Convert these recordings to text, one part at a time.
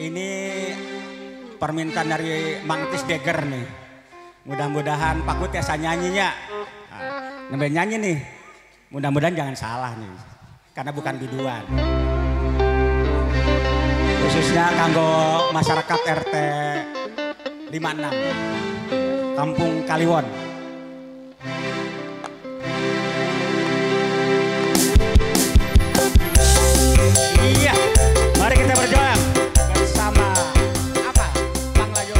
Ini permintaan dari Mang Tis Deger nih. Mudah-mudahan Pak Kut ya nyanyinya. Nah, nyanyi nih. Mudah-mudahan jangan salah nih. Karena bukan biduan. Khususnya kanggo masyarakat RT 56 Kampung Kaliwon. Iya, mari kita berjuang bersama apa? Bang Lajo.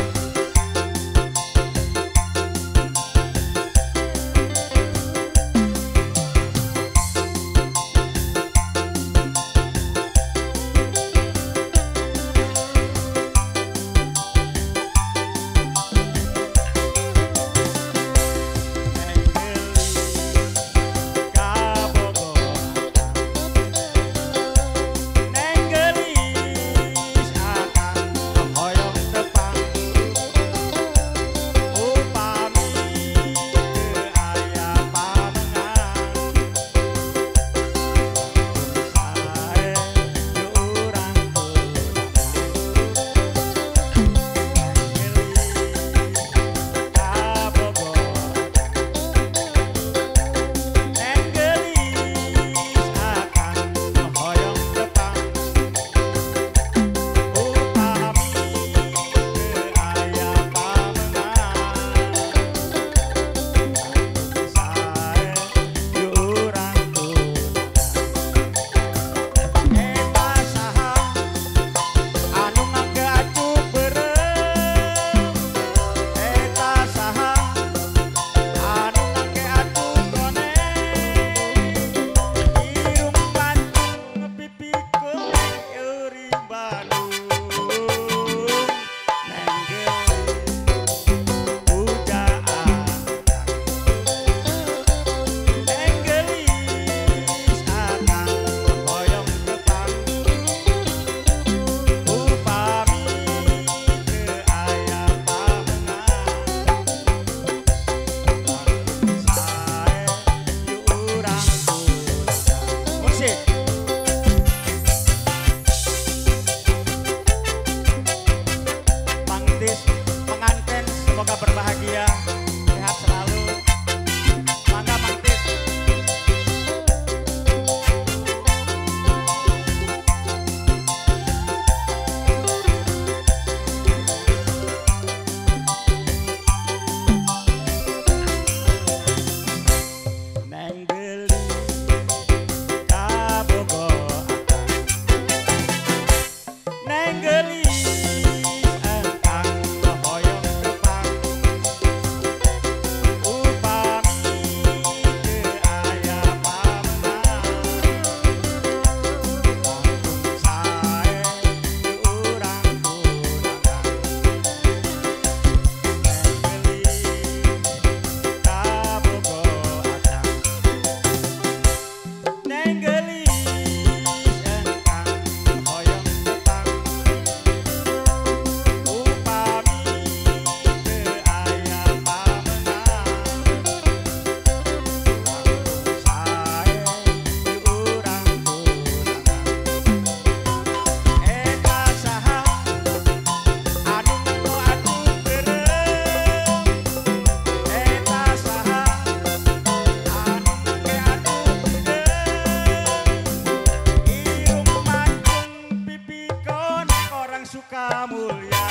Pengantin semoga berbahagia, sehat selalu. Mangga Mang Tis. Neng Geli ka Bogor, Neng Geli suka mulia.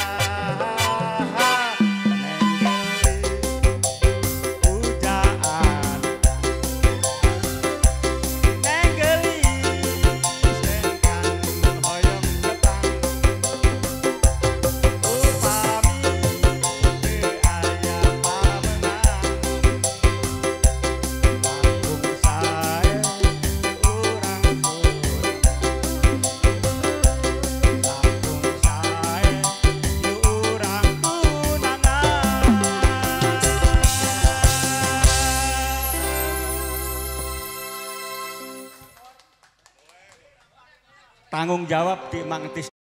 Tanggung jawab di Mang Tis